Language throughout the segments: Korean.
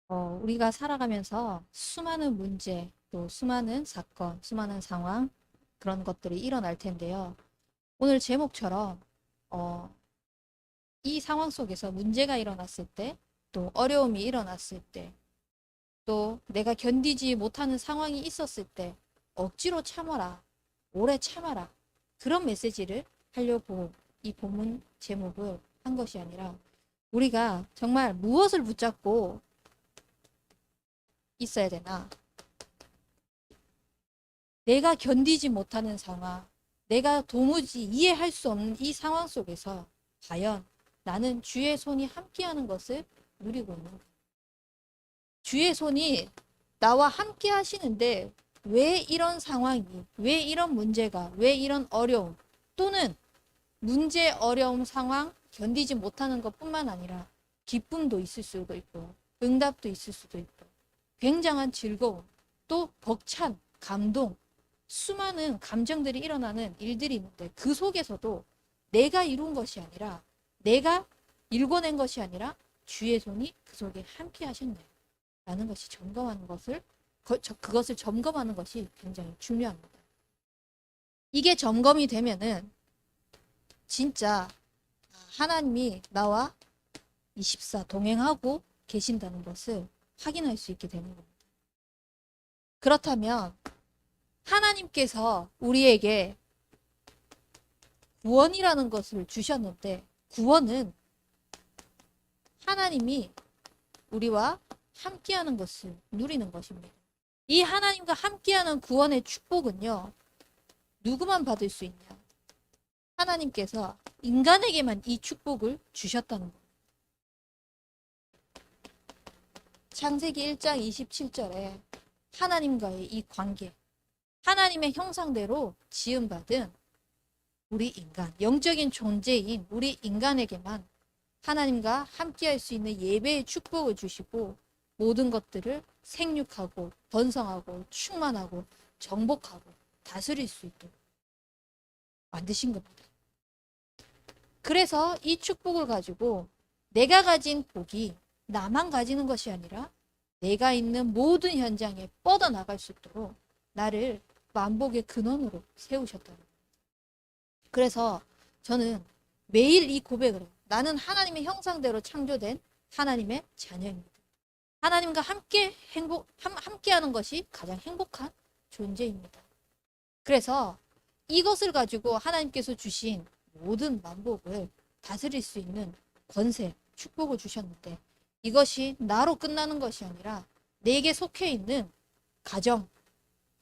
우리가 살아가면서 수많은 문제, 또 수많은 사건, 수많은 상황, 그런 것들이 일어날 텐데요. 오늘 제목처럼, 어, 이 상황 속에서 문제가 일어났을 때, 또 어려움이 일어났을 때, 또 내가 견디지 못하는 상황이 있었을 때, 억지로 참아라, 오래 참아라. 그런 메시지를 하려고 이 본문 제목을 한 것이 아니라, 우리가 정말 무엇을 붙잡고 있어야 되나? 내가 견디지 못하는 상황, 내가 도무지 이해할 수 없는 이 상황 속에서 과연 나는 주의 손이 함께하는 것을 누리고 있는가? 주의 손이 나와 함께 하시는데 왜 이런 상황이, 왜 이런 문제가, 왜 이런 어려움, 또는 문제, 어려움, 상황 견디지 못하는 것뿐만 아니라 기쁨도 있을 수도 있고, 응답도 있을 수도 있고, 굉장한 즐거움, 또 벅찬 감동, 수많은 감정들이 일어나는 일들이 있는데 그 속에서도 내가 이룬 것이 아니라, 내가 일궈낸 것이 아니라 주의 손이 그 속에 함께 하셨네 라는 것이 점검하는 것을, 그것을 점검하는 것이 굉장히 중요합니다. 이게 점검이 되면은 진짜 하나님이 나와 24 동행하고 계신다는 것을 확인할 수 있게 되는 겁니다. 그렇다면 하나님께서 우리에게 구원이라는 것을 주셨는데, 구원은 하나님이 우리와 함께하는 것을 누리는 것입니다. 이 하나님과 함께하는 구원의 축복은요, 누구만 받을 수 있냐? 하나님께서 인간에게만 이 축복을 주셨다는 겁니다. 창세기 1장 27절에 하나님과의 이 관계, 하나님의 형상대로 지음받은 우리 인간, 영적인 존재인 우리 인간에게만 하나님과 함께할 수 있는 예배의 축복을 주시고, 모든 것들을 생육하고 번성하고 충만하고 정복하고 다스릴 수 있도록 만드신 겁니다. 그래서 이 축복을 가지고 내가 가진 복이 나만 가지는 것이 아니라 내가 있는 모든 현장에 뻗어나갈 수 있도록 나를 만복의 근원으로 세우셨다는 거예요. 그래서 저는 매일 이 고백을 해요. 나는 하나님의 형상대로 창조된 하나님의 자녀입니다. 하나님과 함께하는 것이 가장 행복한 존재입니다. 그래서 이것을 가지고 하나님께서 주신 모든 만복을 다스릴 수 있는 권세, 축복을 주셨는데, 이것이 나로 끝나는 것이 아니라 내게 속해 있는 가정,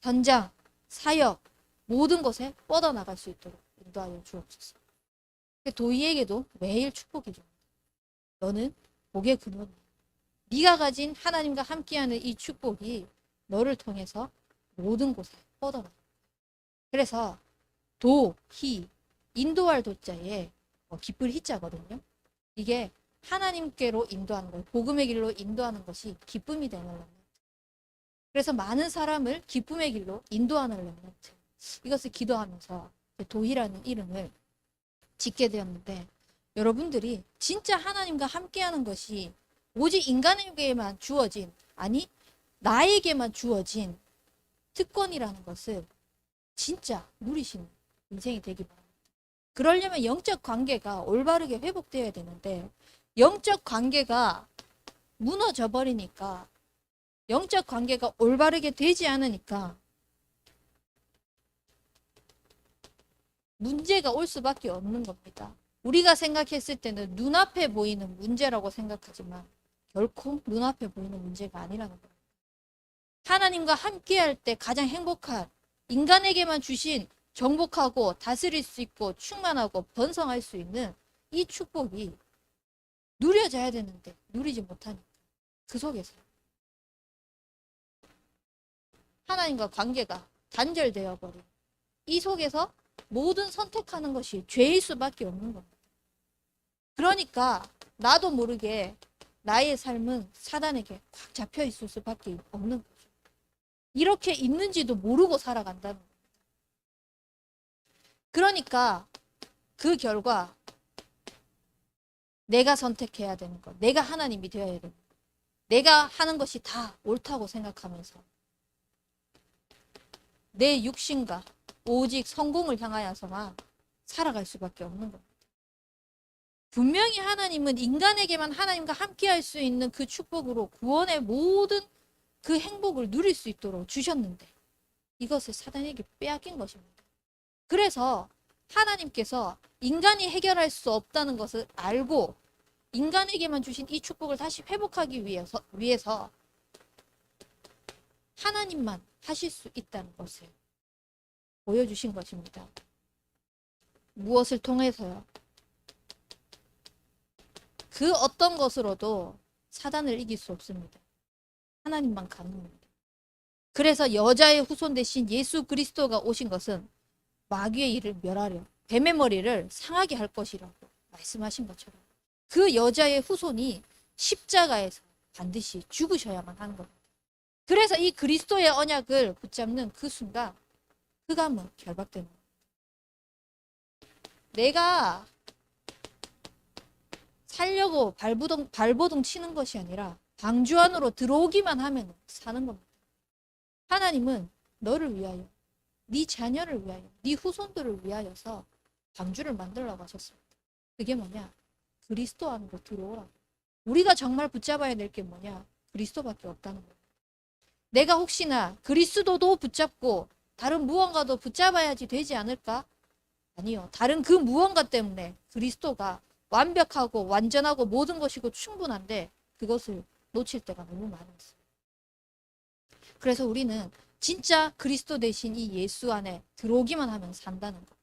현장, 사역, 모든 것에 뻗어나갈 수 있도록 인도하여 주옵소서. 도희에게도 매일 축복이 줍니다. 너는 복의 근원이야. 네가 가진 하나님과 함께하는 이 축복이 너를 통해서 모든 곳에 뻗어나가. 그래서 도, 희, 인도할 도자에 기쁠 희자거든요. 이게 하나님께로 인도하는 거예요. 복음의 길로 인도하는 것이 기쁨이 되는 렘넌트. 그래서 많은 사람을 기쁨의 길로 인도하는 렘넌트. 이것을 기도하면서 도희라는 이름을 짓게 되었는데, 여러분들이 진짜 하나님과 함께하는 것이 오직 인간에게만 주어진, 아니 나에게만 주어진 특권이라는 것을 진짜 누리시는 인생이 되기 바랍니다. 그러려면 영적 관계가 올바르게 회복되어야 되는데, 영적 관계가 무너져 버리니까, 영적 관계가 올바르게 되지 않으니까 문제가 올 수밖에 없는 겁니다. 우리가 생각했을 때는 눈앞에 보이는 문제라고 생각하지만 결코 눈앞에 보이는 문제가 아니라는 겁니다. 하나님과 함께할 때 가장 행복한, 인간에게만 주신 정복하고 다스릴 수 있고 충만하고 번성할 수 있는 이 축복이 누려져야 되는데 누리지 못하니까 그 속에서 하나님과 관계가 단절되어 버린 이 속에서 모든 선택하는 것이 죄일 수밖에 없는 겁니다. 그러니까 나도 모르게 나의 삶은 사단에게 꽉 잡혀 있을 수밖에 없는 거죠. 이렇게 있는지도 모르고 살아간다는 겁니다. 그러니까 그 결과 내가 선택해야 되는 것, 내가 하나님이 되어야 되는 것, 내가 하는 것이 다 옳다고 생각하면서 내 육신과 오직 성공을 향하여서만 살아갈 수밖에 없는 겁니다. 분명히 하나님은 인간에게만 하나님과 함께 할 수 있는 그 축복으로 구원의 모든 그 행복을 누릴 수 있도록 주셨는데 이것을 사단에게 빼앗긴 것입니다. 그래서 하나님께서 인간이 해결할 수 없다는 것을 알고 인간에게만 주신 이 축복을 다시 회복하기 위해서 하나님만 하실 수 있다는 것을 보여주신 것입니다. 무엇을 통해서요? 그 어떤 것으로도 사단을 이길 수 없습니다. 하나님만 가능합니다. 그래서 여자의 후손 대신 예수 그리스도가 오신 것은 마귀의 일을 멸하려 뱀의 머리를 상하게 할 것이라고 말씀하신 것처럼 그 여자의 후손이 십자가에서 반드시 죽으셔야만 하는 겁니다. 그래서 이 그리스도의 언약을 붙잡는 그 순간 흑암은 결박되는 겁니다. 내가 살려고 발버둥 치는 것이 아니라 방주 안으로 들어오기만 하면 사는 겁니다. 하나님은 너를 위하여, 네 자녀를 위하여, 네 후손들을 위하여서 방주를 만들라고 하셨습니다. 그게 뭐냐? 그리스도 안으로 들어오라고. 우리가 정말 붙잡아야 될 게 뭐냐? 그리스도밖에 없다는 거예요. 내가 혹시나 그리스도도 붙잡고 다른 무언가도 붙잡아야지 되지 않을까? 아니요. 다른 그 무언가 때문에 그리스도가 완벽하고 완전하고 모든 것이고 충분한데 그것을 놓칠 때가 너무 많았어요. 그래서 우리는 진짜 그리스도 대신 이 예수 안에 들어오기만 하면 산다는 것.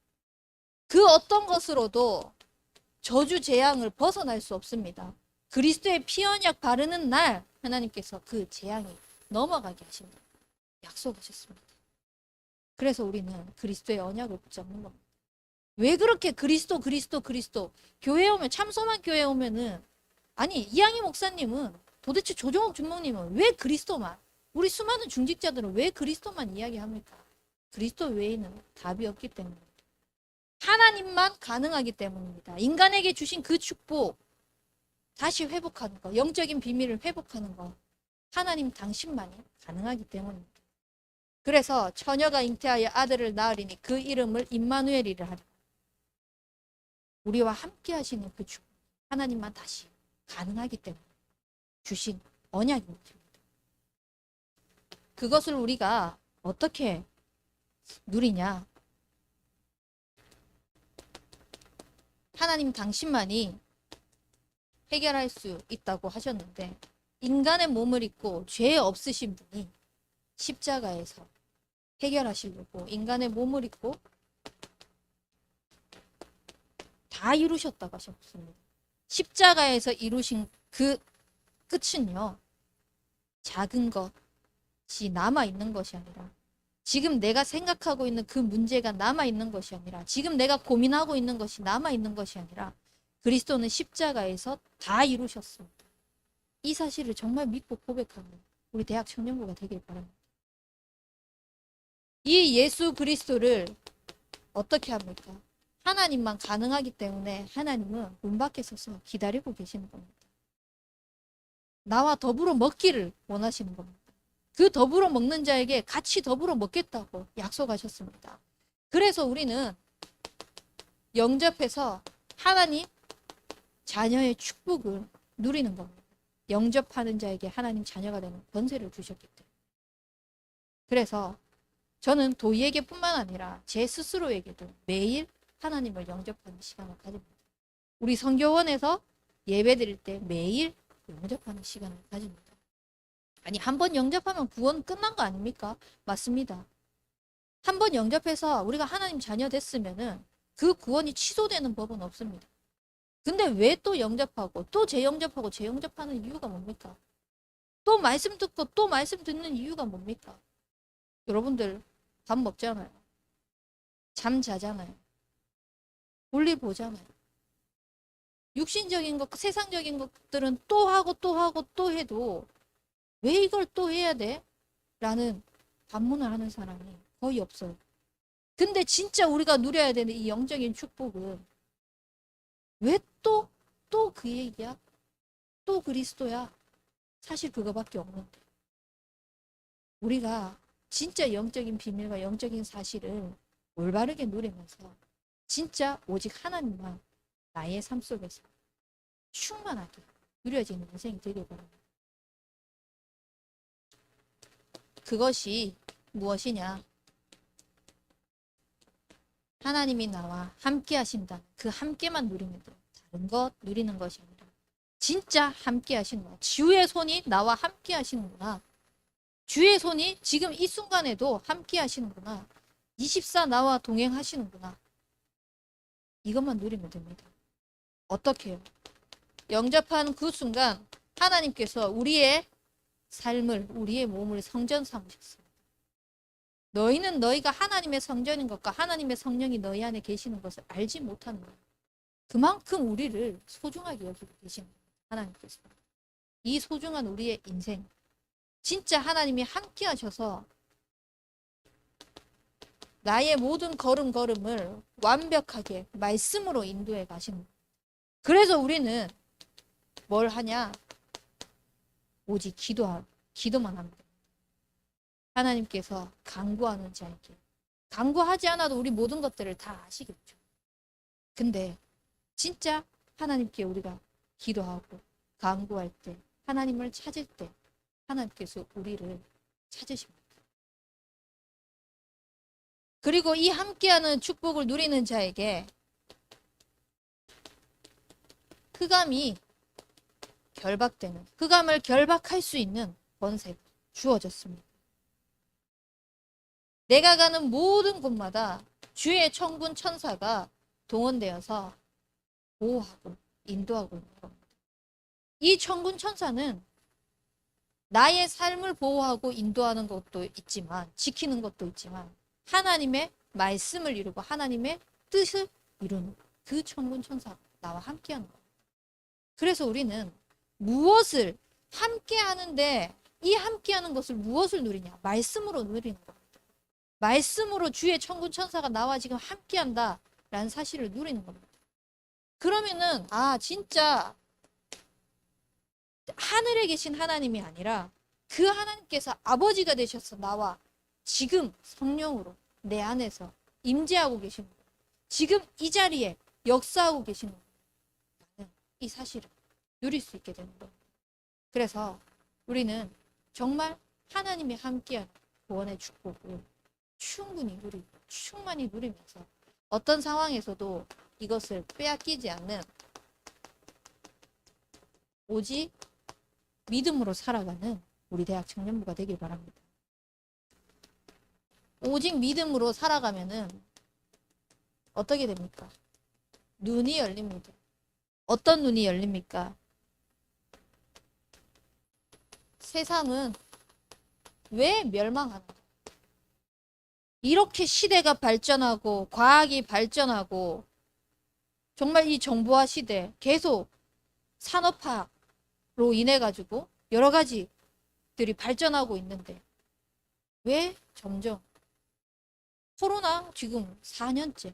그 어떤 것으로도 저주 재앙을 벗어날 수 없습니다. 그리스도의 피 언약 바르는 날 하나님께서 그 재앙이 넘어가게 하신다. 약속하셨습니다. 그래서 우리는 그리스도의 언약을 붙잡는 겁니다. 왜 그렇게 그리스도 교회 오면 참소만 교회 오면은 아니 이양희 목사님은 도대체 조정옥 주목님은 왜 그리스도만 우리 수많은 중직자들은 왜 그리스도만 이야기합니까? 그리스도 외에는 답이 없기 때문입니다. 하나님만 가능하기 때문입니다. 인간에게 주신 그 축복 다시 회복하는 거, 영적인 비밀을 회복하는 거 하나님 당신만이 가능하기 때문입니다. 그래서 처녀가 잉태하여 아들을 낳으리니 그 이름을 임마누엘이라 하리라. 우리와 함께 하시는 그 축복 하나님만 다시 가능하기 때문에 주신 언약입니다. 그것을 우리가 어떻게 누리냐? 하나님 당신만이 해결할 수 있다고 하셨는데 인간의 몸을 입고 죄 없으신 분이 십자가에서 해결하시려고 인간의 몸을 입고 다 이루셨다고 하셨습니다. 십자가에서 이루신 그 끝은요. 작은 것이 남아있는 것이 아니라 지금 내가 생각하고 있는 그 문제가 남아있는 것이 아니라 지금 내가 고민하고 있는 것이 남아있는 것이 아니라 그리스도는 십자가에서 다 이루셨습니다. 이 사실을 정말 믿고 고백하는 우리 대학 청년부가 되길 바랍니다. 이 예수 그리스도를 어떻게 합니까? 하나님만 가능하기 때문에 하나님은 문 밖에 서서 기다리고 계시는 겁니다. 나와 더불어 먹기를 원하시는 겁니다. 그 더불어 먹는 자에게 같이 더불어 먹겠다고 약속하셨습니다. 그래서 우리는 영접해서 하나님 자녀의 축복을 누리는 겁니다. 영접하는 자에게 하나님 자녀가 되는 권세를 주셨기 때문에. 그래서 저는 도희에게뿐만 아니라 제 스스로에게도 매일 하나님을 영접하는 시간을 가집니다. 우리 선교원에서 예배 드릴 때 매일 영접하는 시간을 가집니다. 아니 한 번 영접하면 구원 끝난 거 아닙니까? 맞습니다. 한 번 영접해서 우리가 하나님 자녀 됐으면은 그 구원이 취소되는 법은 없습니다. 근데 왜 또 영접하고 또 재영접하고 재영접하는 이유가 뭡니까? 또 말씀 듣고 또 말씀 듣는 이유가 뭡니까? 여러분들 밥 먹잖아요. 잠 자잖아요. 볼일 보잖아요. 육신적인 것, 세상적인 것들은 또 하고 또 하고 또 해도 왜 이걸 또 해야 돼? 라는 반문을 하는 사람이 거의 없어요. 근데 진짜 우리가 누려야 되는 이 영적인 축복은 왜 또 그 얘기야? 또 그리스도야? 사실 그거밖에 없는데 우리가 진짜 영적인 비밀과 영적인 사실을 올바르게 누리면서 진짜 오직 하나님만 나의 삶 속에서 충만하게 누려지는 인생이 되길 바랍니다. 그것이 무엇이냐? 하나님이 나와 함께 하신다는 그 함께만 누리면 돼요. 다른 것 누리는 것이 아니라 진짜 함께 하시는구나. 주의 손이 나와 함께 하시는구나. 주의 손이 지금 이 순간에도 함께 하시는구나. 24 나와 동행하시는구나. 이것만 누리면 됩니다. 어떻게 해요? 영접한 그 순간 하나님께서 우리의 삶을, 우리의 몸을 성전 삼으셨습니다. 너희는 너희가 하나님의 성전인 것과 하나님의 성령이 너희 안에 계시는 것을 알지 못하는 거예요. 그만큼 우리를 소중하게 여기고 계시는 거예요. 하나님께서. 이 소중한 우리의 인생, 진짜 하나님이 함께 하셔서 나의 모든 걸음걸음을 완벽하게 말씀으로 인도해 가시는 거예요. 그래서 우리는 뭘 하냐? 오직 기도만 합니다. 하나님께서 간구하는 자에게. 간구하지 않아도 우리 모든 것들을 다 아시겠죠. 근데 진짜 하나님께 우리가 기도하고 간구할 때, 하나님을 찾을 때 하나님께서 우리를 찾으십니다. 그리고 이 함께하는 축복을 누리는 자에게 흑암이 결박되는, 흑암을 결박할 수 있는 권세가 주어졌습니다. 내가 가는 모든 곳마다 주의 천군 천사가 동원되어서 보호하고 인도하고 있는 겁니다. 이 천군 천사는 나의 삶을 보호하고 인도하는 것도 있지만, 지키는 것도 있지만, 하나님의 말씀을 이루고 하나님의 뜻을 이루는 그 천군 천사가 나와 함께하는 겁니다. 그래서 우리는 무엇을 함께 하는데, 이 함께하는 것을 무엇을 누리냐? 말씀으로 누리는 겁니다. 말씀으로 주의 천군 천사가 나와 지금 함께한다 라는 사실을 누리는 겁니다. 그러면은 진짜 하늘에 계신 하나님이 아니라 그 하나님께서 아버지가 되셔서 나와 지금 성령으로 내 안에서 임재하고 계시는 거예요. 지금 이 자리에 역사하고 계시는 거예요. 나는 이 사실을 누릴 수 있게 되는 거예요. 그래서 우리는 정말 하나님이 함께하는 구원의 축복을 충분히 누리고 충만히 누리면서 어떤 상황에서도 이것을 빼앗기지 않는 오직 믿음으로 살아가는 우리 대학 청년부가 되길 바랍니다. 오직 믿음으로 살아가면은 어떻게 됩니까? 눈이 열립니다. 어떤 눈이 열립니까? 세상은 왜 멸망하는가? 이렇게 시대가 발전하고 과학이 발전하고 정말 이 정보화 시대 계속 산업화로 인해 가지고 여러 가지들이 발전하고 있는데 왜 점점 코로나 지금 4년째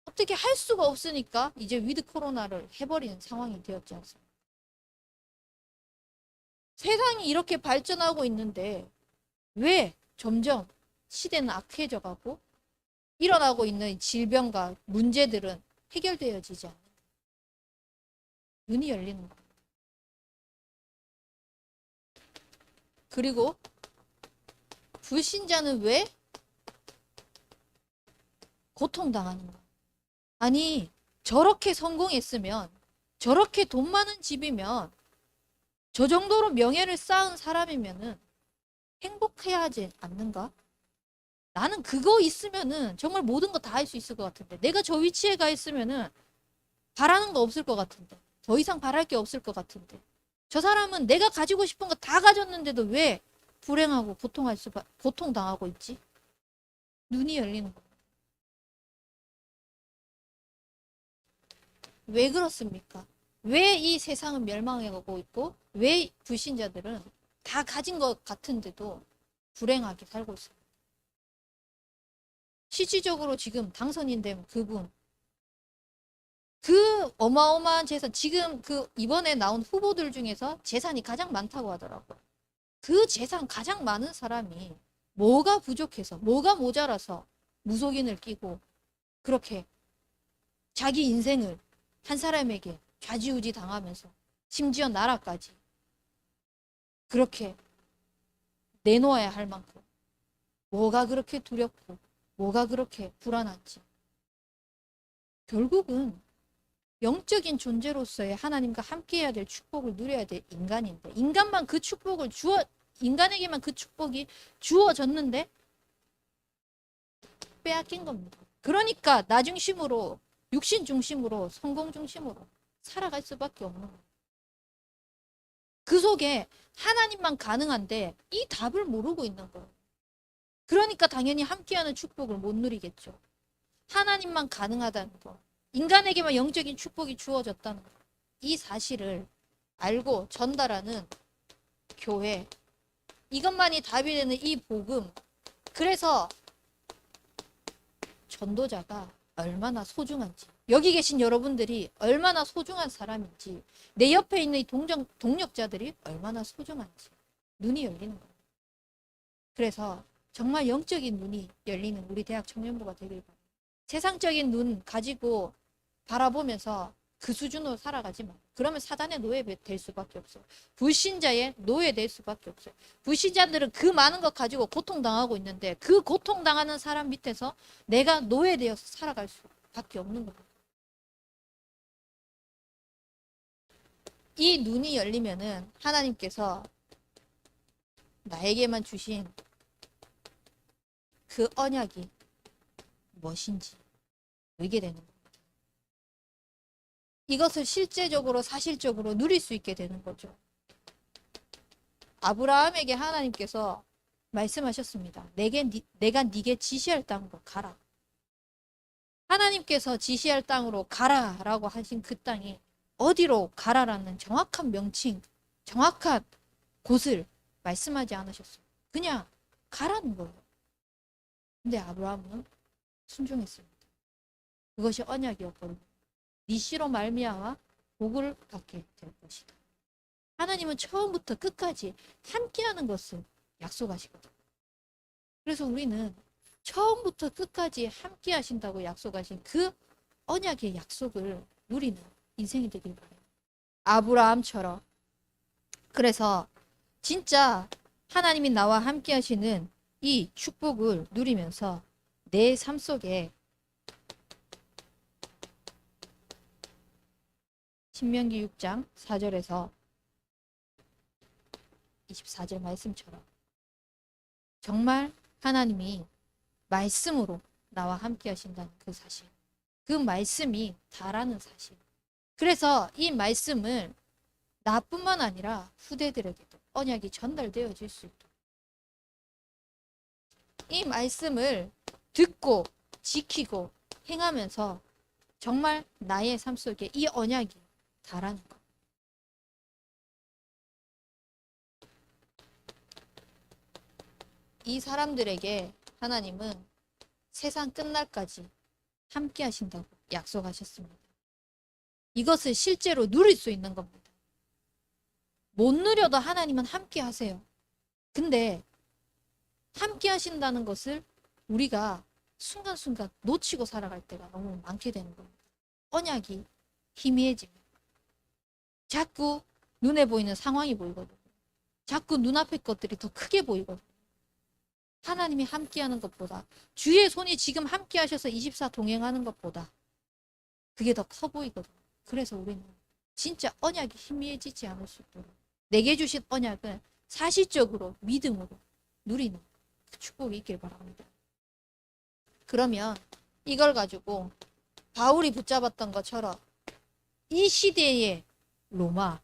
어떻게 할 수가 없으니까 이제 위드 코로나를 해버리는 상황이 되었지 않습니까? 세상이 이렇게 발전하고 있는데 왜 점점 시대는 악해져 가고 일어나고 있는 질병과 문제들은 해결되어지지 않는 눈이 열리는 겁니다. 그리고 불신자는 왜 고통당하는가? 아니, 저렇게 성공했으면, 저렇게 돈 많은 집이면, 저 정도로 명예를 쌓은 사람이면은 행복해야 하지 않는가? 나는 그거 있으면은 정말 모든 거 다 할 수 있을 것 같은데, 내가 저 위치에 가 있으면은 바라는 거 없을 것 같은데, 더 이상 바랄 게 없을 것 같은데, 저 사람은 내가 가지고 싶은 거 다 가졌는데도 왜 불행하고 고통당하고 있지? 눈이 열리는 겁니다. 왜 그렇습니까? 왜 이 세상은 멸망해가고 있고 왜 불신자들은 다 가진 것 같은데도 불행하게 살고 있습니다. 실질적으로 지금 당선인 된 그분 그 어마어마한 재산, 지금 그 이번에 나온 후보들 중에서 재산이 가장 많다고 하더라고요. 그 재산 가장 많은 사람이 뭐가 부족해서, 뭐가 모자라서 무속인을 끼고 그렇게 자기 인생을 한 사람에게 좌지우지 당하면서 심지어 나라까지 그렇게 내놓아야 할 만큼 뭐가 그렇게 두렵고 뭐가 그렇게 불안한지. 결국은 영적인 존재로서의 하나님과 함께해야 될 축복을 누려야 될 인간인데, 인간만 그 축복을 인간에게만 그 축복이 주어졌는데 빼앗긴 겁니다. 그러니까 나 중심으로, 육신 중심으로, 성공 중심으로 살아갈 수밖에 없는 거예요. 그 속에 하나님만 가능한데 이 답을 모르고 있는 거예요. 그러니까 당연히 함께하는 축복을 못 누리겠죠. 하나님만 가능하다는 거, 인간에게만 영적인 축복이 주어졌다는 거, 이 사실을 알고 전달하는 교회, 이것만이 답이 되는 이 복음. 그래서 전도자가 얼마나 소중한지, 여기 계신 여러분들이 얼마나 소중한 사람인지, 내 옆에 있는 이 동력자들이 얼마나 소중한지 눈이 열리는 거예요. 그래서 정말 영적인 눈이 열리는 우리 대학 청년부가 되길 바랍니다. 세상적인 눈 가지고 바라보면서 그 수준으로 살아가지 마. 그러면 사단의 노예 될 수밖에 없어요. 불신자의 노예 될 수밖에 없어요. 불신자들은 그 많은 것 가지고 고통당하고 있는데 그 고통당하는 사람 밑에서 내가 노예되어서 살아갈 수밖에 없는 거예요. 이 눈이 열리면은 하나님께서 나에게만 주신 그 언약이 무엇인지 알게 되는 겁니다. 이것을 실제적으로 사실적으로 누릴 수 있게 되는 거죠. 아브라함에게 하나님께서 말씀하셨습니다. 내가 네게 지시할 땅으로 가라. 하나님께서 지시할 땅으로 가라라고 하신 그 땅이 어디로 가라라는 정확한 명칭, 정확한 곳을 말씀하지 않으셨어요. 그냥 가라는 거예요. 근데 아브라함은 순종했습니다. 그것이 언약이었거든요. 네 씨로 말미암아 복을 받게 될 것이다. 하나님은 처음부터 끝까지 함께하는 것을 약속하시거든요. 그래서 우리는 처음부터 끝까지 함께 하신다고 약속하신 그 언약의 약속을 누리는 인생이 되길 바랍니다. 아브라함처럼. 그래서 진짜 하나님이 나와 함께 하시는 이 축복을 누리면서 내 삶 속에 신명기 6장 4절에서 24절 말씀처럼 정말 하나님이 말씀으로 나와 함께 하신다는 그 사실, 그 말씀이 다라는 사실. 그래서 이 말씀을 나뿐만 아니라 후대들에게도 언약이 전달되어질 수 있도록 이 말씀을 듣고 지키고 행하면서 정말 나의 삶 속에 이 언약이 다라는 것. 이 사람들에게 하나님은 세상 끝날까지 함께 하신다고 약속하셨습니다. 이것을 실제로 누릴 수 있는 겁니다. 못 누려도 하나님은 함께 하세요. 근데 함께 하신다는 것을 우리가 순간순간 놓치고 살아갈 때가 너무 많게 되는 겁니다. 언약이 희미해집니다. 자꾸 눈에 보이는 상황이 보이거든요. 자꾸 눈앞의 것들이 더 크게 보이거든요. 하나님이 함께하는 것보다, 주의 손이 지금 함께 하셔서 24 동행하는 것보다 그게 더 커 보이거든요. 그래서 우리는 진짜 언약이 희미해지지 않을 수 있도록 내게 주신 언약을 사실적으로 믿음으로 누리는 그 축복이 있길 바랍니다. 그러면 이걸 가지고 바울이 붙잡았던 것처럼 이 시대의 로마,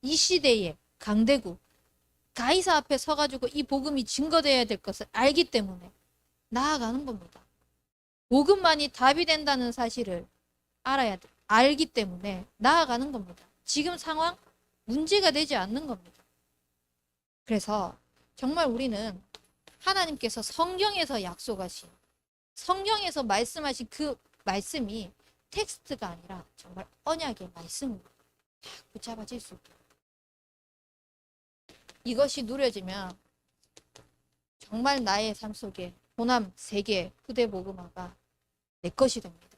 이 시대의 강대국, 가이사 앞에 서가지고 이 복음이 증거되어야 될 것을 알기 때문에 나아가는 겁니다. 복음만이 답이 된다는 사실을 알기 때문에 나아가는 겁니다. 지금 상황 문제가 되지 않는 겁니다. 그래서 정말 우리는 하나님께서 성경에서 약속하신, 성경에서 말씀하신 그 말씀이 텍스트가 아니라 정말 언약의 말씀으로 딱 붙잡아질 수 있도록 이것이 누려지면 정말 나의 삶 속에 호남 세계 후대 복음화가 내 것이 됩니다.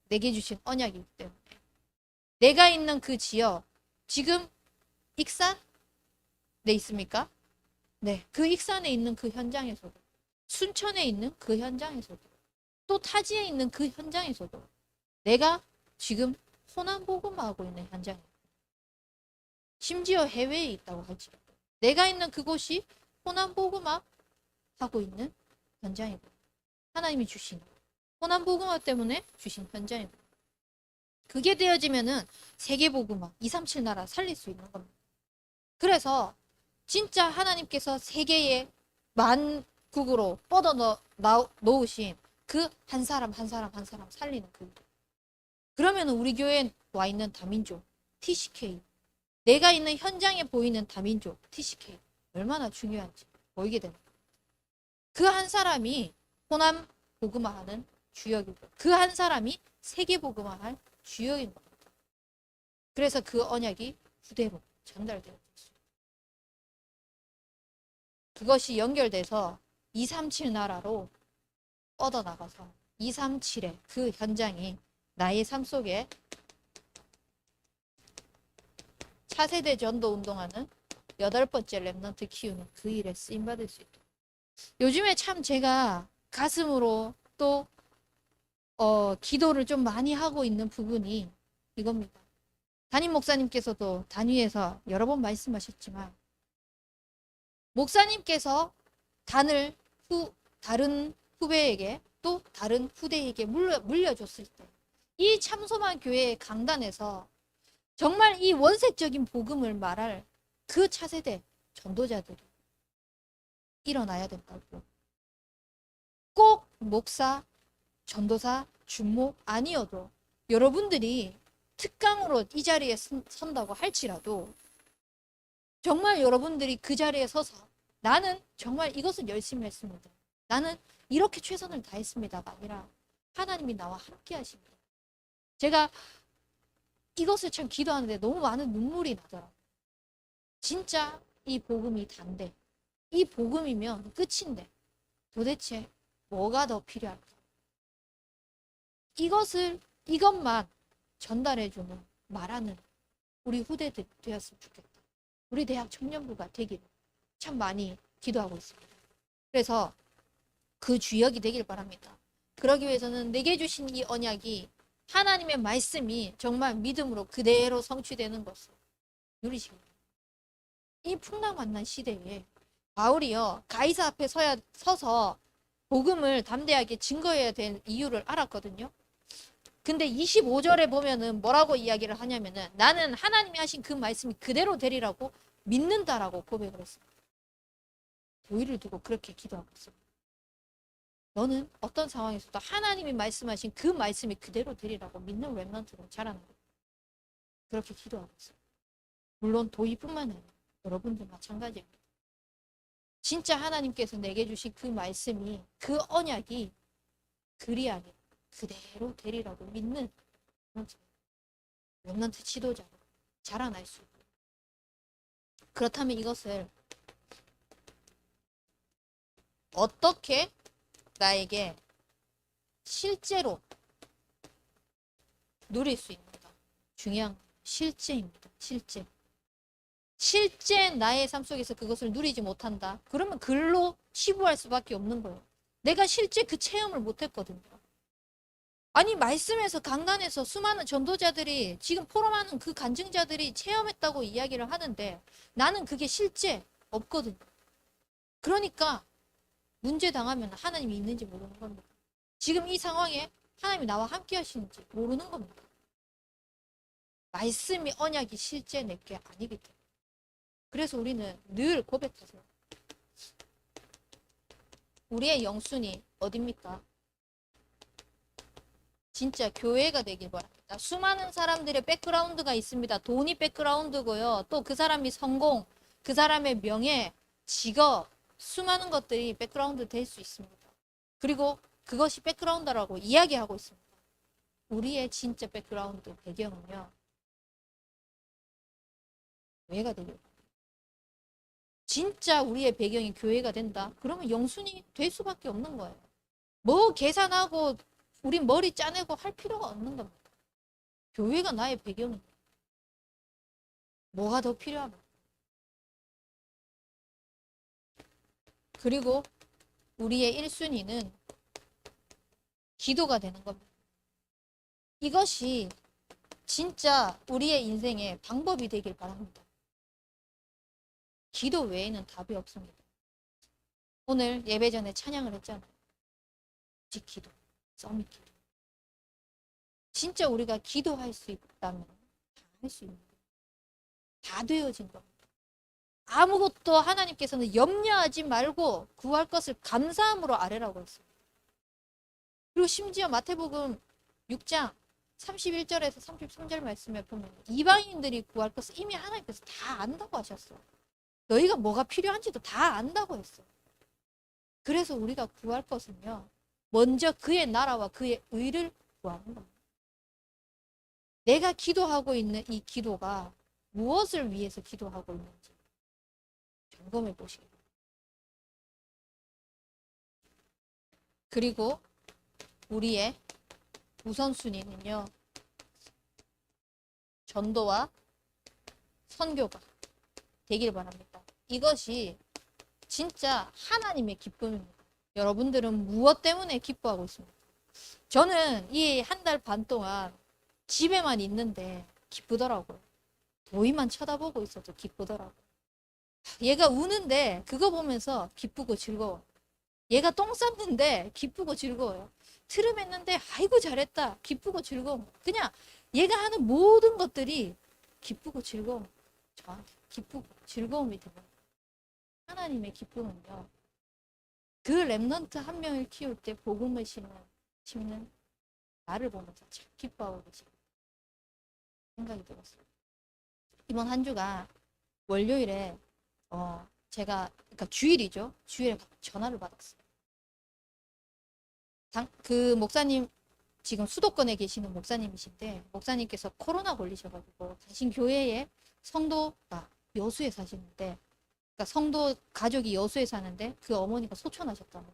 내게 주신 언약이기 때문에 내가 있는 그 지역 지금 익산 네 있습니까? 네, 그 익산에 있는 그 현장에서도 순천에 있는 그 현장에서도 또 타지에 있는 그 현장에서도 내가 지금 호남 복음화하고 있는 현장에 심지어 해외에 있다고 할지라도 내가 있는 그곳이 호남 복음화 하고 있는 현장이고 하나님이 주신 호남 복음화 때문에 주신 현장이고 그게 되어지면은 세계 복음화 237 나라 살릴 수 있는 겁니다. 그래서 진짜 하나님께서 세계의 만국으로 뻗어 놓으신 그 한 사람 한 사람 한 사람 살리는 그 그러면 우리 교회에 와 있는 다민족 TCK 내가 있는 현장에 보이는 다민족 TCK 얼마나 중요한지 보이게 됩니다. 그 한 사람이 호남 복음화하는 주역이고 그 한 사람이 세계 복음화할 주역인 겁니다. 그래서 그 언약이 후대로 전달되어 있습니다. 그것이 연결돼서 237 나라로 뻗어나가서 237의 그 현장이 나의 삶 속에 차세대 전도 운동하는 8번째 랩넌트 키우는 그 일에 쓰임받을 수 있도록 요즘에 참 제가 가슴으로 또 기도를 좀 많이 하고 있는 부분이 이겁니다. 담임 목사님께서도 단위에서 여러 번 말씀하셨지만 목사님께서 단을 다른 후배에게 또 다른 후대에게 물려줬을 때 이 참소만 교회의 강단에서 정말 이 원색적인 복음을 말할 그 차세대 전도자들이 일어나야 된다고. 꼭 목사, 전도사, 준목 아니어도 여러분들이 특강으로 이 자리에 선다고 할지라도 정말 여러분들이 그 자리에 서서 나는 정말 이것은 열심히 했습니다. 나는 이렇게 최선을 다했습니다가 아니라 하나님이 나와 함께 하십니다. 제가 이것을 참 기도하는데 너무 많은 눈물이 나더라고요. 진짜 이 복음이 단데 이 복음이면 끝인데 도대체 뭐가 더 필요할까? 이것만 전달해주는 말하는 우리 후대들 되었으면 좋겠다. 우리 대학 청년부가 되기를 참 많이 기도하고 있습니다. 그래서 그 주역이 되길 바랍니다. 그러기 위해서는 내게 주신 이 언약이 하나님의 말씀이 정말 믿음으로 그대로 성취되는 것을 누리십니다. 이 풍랑만난 시대에 바울이요 가이사 앞에 서서 복음을 담대하게 증거해야 될 이유를 알았거든요. 근데 25절에 보면은 뭐라고 이야기를 하냐면은 나는 하나님이 하신 그 말씀이 그대로 되리라고 믿는다라고 고백을 했습니다. 도의를 두고 그렇게 기도하고 있습니다. 너는 어떤 상황에서도 하나님이 말씀하신 그 말씀이 그대로 되리라고 믿는 랩런트로 자라는 거예요. 그렇게 기도하고 있어요. 물론 도의뿐만 아니라 여러분도 마찬가지입니다. 진짜 하나님께서 내게 주신 그 말씀이 그 언약이 그리 아니라 그대로 되리라고 믿는 랩런트 지도자로 자라날 수 있고 그렇다면 이것을 어떻게 나에게 실제로 누릴 수 있는가? 중요한 실제입니다. 실제 나의 삶 속에서 그것을 누리지 못한다. 그러면 글로 치부할 수밖에 없는 거예요. 내가 실제 그 체험을 못했거든요. 아니 말씀에서 강단에서 수많은 전도자들이 지금 포럼하는 그 간증자들이 체험했다고 이야기를 하는데 나는 그게 실제 없거든요. 그러니까 문제 당하면 하나님이 있는지 모르는 겁니다. 지금 이 상황에 하나님이 나와 함께 하시는지 모르는 겁니다. 말씀이 언약이 실제 내게 아니기 때문에. 그래서 우리는 늘 고백하세요. 우리의 영순이 어딥니까? 진짜 교회가 되길 바랍니다. 수많은 사람들의 백그라운드가 있습니다. 돈이 백그라운드고요. 또 그 사람이 성공, 그 사람의 명예, 직업, 수많은 것들이 백그라운드 될 수 있습니다. 그리고 그것이 백그라운드라고 이야기하고 있습니다. 우리의 진짜 백그라운드 배경은요. 교회가 되길. 진짜 우리의 배경이 교회가 된다. 그러면 영순이 될 수밖에 없는 거예요. 뭐 계산하고 우린 머리 짜내고 할 필요가 없는 겁니다. 교회가 나의 배경입니다. 뭐가 더 필요합니까? 그리고 우리의 1순위는 기도가 되는 겁니다. 이것이 진짜 우리의 인생의 방법이 되길 바랍니다. 기도 외에는 답이 없습니다. 오늘 예배 전에 찬양을 했잖아요. 오직 기도, 서밋 기도. 진짜 우리가 기도할 수 있다면 다 할 수 있는 거예요. 다 되어진 겁니다. 아무것도 하나님께서는 염려하지 말고 구할 것을 감사함으로 아뢰라고 했어요. 그리고 심지어 마태복음 6장 31절에서 33절 말씀에 보면 이방인들이 구할 것을 이미 하나님께서 다 안다고 하셨어요. 너희가 뭐가 필요한지도 다 안다고 했어요. 그래서 우리가 구할 것은요. 먼저 그의 나라와 그의 의를 구하는 겁니다. 내가 기도하고 있는 이 기도가 무엇을 위해서 기도하고 있는지 점검해 보시기 바랍니다. 그리고 우리의 우선순위는요. 전도와 선교가 되길 바랍니다. 이것이 진짜 하나님의 기쁨입니다. 여러분들은 무엇 때문에 기뻐하고 있습니까? 저는 이 한 달 반 동안 집에만 있는데 기쁘더라고요. 도희만 쳐다보고 있어도 기쁘더라고요. 얘가 우는데 그거 보면서 기쁘고 즐거워. 얘가 똥 쌌는데 기쁘고 즐거워요. 트름했는데 아이고 잘했다. 기쁘고 즐거워. 그냥 얘가 하는 모든 것들이 기쁘고 즐거워. 저한테 기쁘고 즐거움이 되는 하나님의 기쁨은요. 그 렘넌트 한 명을 키울 때 복음을 심는 나를 보면서 참 기뻐하고 계시다 생각이 들었어요. 이번 한 주가 월요일에 제가 그러니까 주일이죠. 주일에 전화를 받았어요. 그 목사님 지금 수도권에 계시는 목사님이신데 목사님께서 코로나 걸리셔가지고 당신 교회에 성도가 여수에 사시는데 그러니까 성도 가족이 여수에 사는데 그 어머니가 소천하셨다고.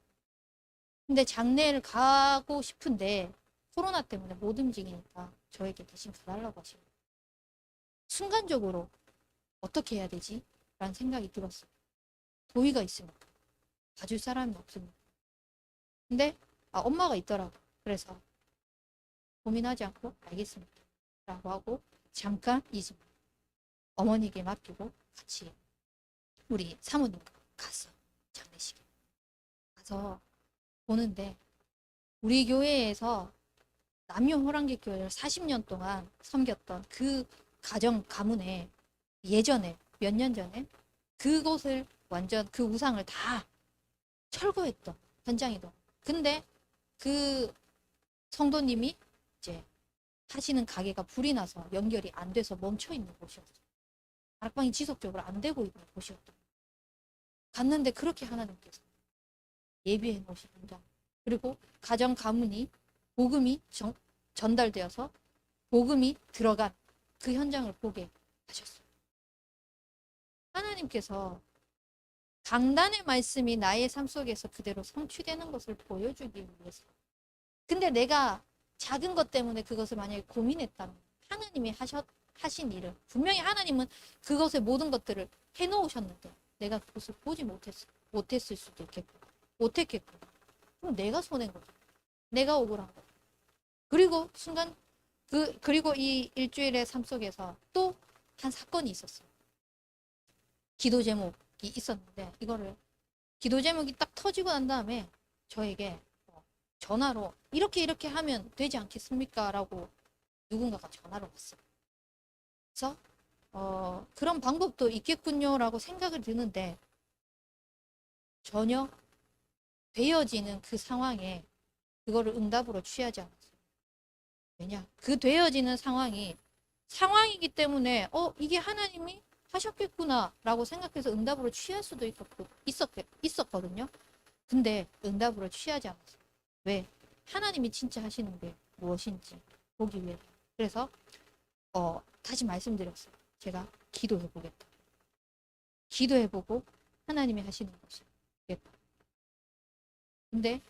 근데 장례를 가고 싶은데 코로나 때문에 못 움직이니까 저에게 대신 가달라고 하시고 순간적으로 어떻게 해야 되지? 라는 생각이 들었어요. 도의가 있으니까 봐줄 사람이 없습니다. 근데 엄마가 있더라고. 그래서 고민하지 않고 알겠습니다. 라고 하고 잠깐 이 집 어머니에게 맡기고 같이 우리 사모님과 갔어. 장례식에. 가서 보는데 우리 교회에서 남녀호랑객교회를 40년 동안 섬겼던 그 가정 가문에 예전에 몇 년 전에 그곳을 완전 그 우상을 다 철거했던 현장이던. 근데 그 성도님이 이제 하시는 가게가 불이 나서 연결이 안 돼서 멈춰 있는 곳이었어요. 다락방이 지속적으로 안 되고 있는 곳이었던. 갔는데 그렇게 하나님께서 예비해 놓으신 현장. 그리고 가정 가문이 복음이 전달되어서 복음이 들어간 그 현장을 보게 하셨어요. 하나님께서 강단의 말씀이 나의 삶 속에서 그대로 성취되는 것을 보여주기 위해서. 근데 내가 작은 것 때문에 그것을 만약에 고민했다면 하나님이 하신 일을 분명히 하나님은 그것의 모든 것들을 해놓으셨는데 내가 그것을 보지 못했을 수도 있겠고 못했겠고 그럼 내가 손해인 거죠. 내가 억울한 거죠. 그리고 순간 그리고 이 일주일의 삶 속에서 또 한 사건이 있었어요. 기도 제목이 있었는데 이거를 기도 제목이 딱 터지고 난 다음에 저에게 전화로 이렇게 하면 되지 않겠습니까? 라고 누군가가 전화를 왔어요. 그래서 그런 방법도 있겠군요 라고 생각을 드는데 전혀 되어지는 그 상황에 그거를 응답으로 취하지 않았어요. 왜냐? 그 되어지는 상황이기 때문에 이게 하나님이 하셨겠구나 라고 생각해서 응답으로 취할 수도 있었거든요. 근데 응답으로 취하지 않았어요. 왜? 하나님이 진짜 하시는 게 무엇인지 보기 위해. 그래서 다시 말씀드렸어요. 제가 기도해보겠다. 기도해보고 하나님이 하시는 것을 보겠다. 근데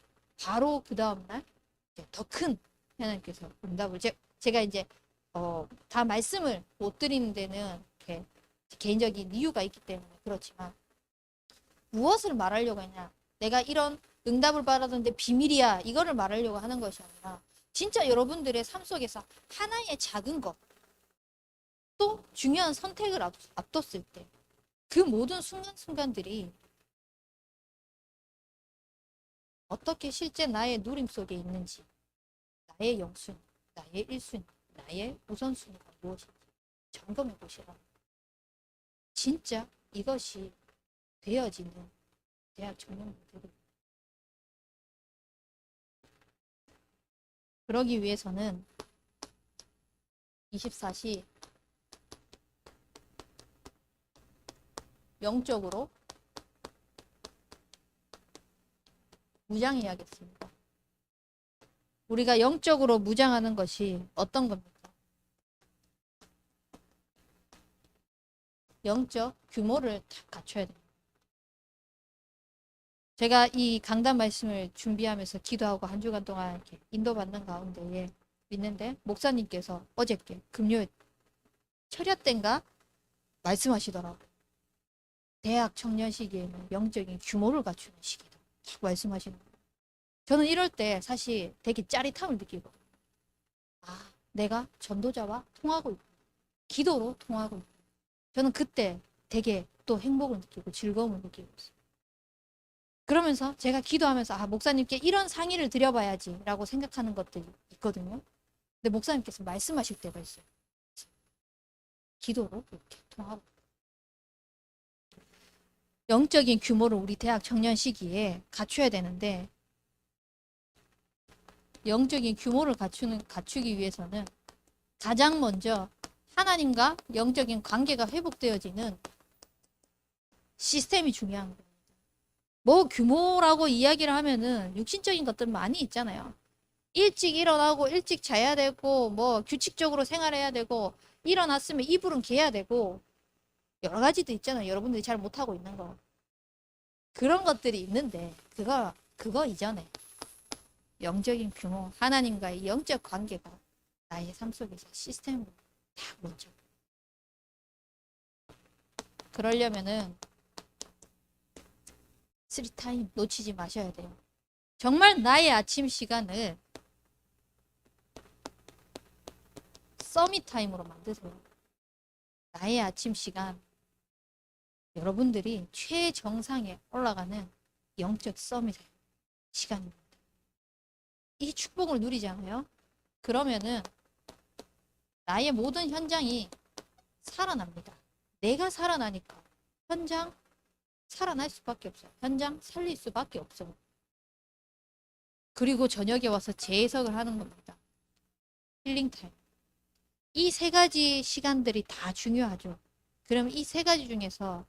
바로 그 다음날 더 큰 하나님께서 응답을 제가 이제 다 말씀을 못 드리는 데는 이렇게 개인적인 이유가 있기 때문에 그렇지만 무엇을 말하려고 했냐? 내가 이런 응답을 받았는데 비밀이야. 이거를 말하려고 하는 것이 아니라 진짜 여러분들의 삶 속에서 하나의 작은 것, 또 중요한 선택을 앞뒀을 때 그 모든 순간순간들이 어떻게 실제 나의 누림 속에 있는지, 나의 영순위, 나의 1순위, 나의 우선순위가 무엇인지 점검해 보시라. 진짜 이것이 되어지는 대학 청년들이. 그러기 위해서는 24시 영적으로 무장해야겠습니다. 우리가 영적으로 무장하는 것이 어떤 겁니까? 영적 규모를 다 갖춰야 됩니다. 제가 이 강단 말씀을 준비하면서 기도하고 한 주간 동안 이렇게 인도받는 가운데에 있는데 목사님께서 어저께 금요일 철야 때인가 말씀하시더라고요. 대학 청년 시기에는 영적인 규모를 갖추는 시기다. 말씀하시는 거예요. 저는 이럴 때 사실 되게 짜릿함을 느끼거든요. 아, 내가 전도자와 통하고 있고 기도로 통하고 있고 저는 그때 되게 또 행복을 느끼고 즐거움을 느끼고 있어요. 그러면서 제가 기도하면서 목사님께 이런 상의를 드려봐야지 라고 생각하는 것들이 있거든요. 근데 목사님께서 말씀하실 때가 있어요. 기도로 이렇게 통하고 영적인 규모를 우리 대학 청년 시기에 갖춰야 되는데 영적인 규모를 갖추기 위해서는 가장 먼저 하나님과 영적인 관계가 회복되어지는 시스템이 중요한 거예요. 뭐 규모라고 이야기를 하면은 육신적인 것들 많이 있잖아요. 일찍 일어나고 일찍 자야 되고 뭐 규칙적으로 생활해야 되고 일어났으면 이불은 개야 되고 여러 가지도 있잖아요. 여러분들이 잘 못하고 있는 거. 그런 것들이 있는데 그거 이전에 영적인 규모, 하나님과의 영적 관계가 나의 삶 속에서 시스템으로 딱 먼저. 그러려면은 3타임 놓치지 마셔야 돼요. 정말 나의 아침 시간을 서밋 타임으로 만드세요. 나의 아침 시간, 여러분들이 최정상에 올라가는 영적 서밋 시간입니다. 이 축복을 누리잖아요. 그러면은 나의 모든 현장이 살아납니다. 내가 살아나니까 현장 살아날 수밖에 없어요. 현장 살릴 수밖에 없어요. 그리고 저녁에 와서 재해석을 하는 겁니다. 힐링 타임. 이 세 가지 시간들이 다 중요하죠. 그럼 이 세 가지 중에서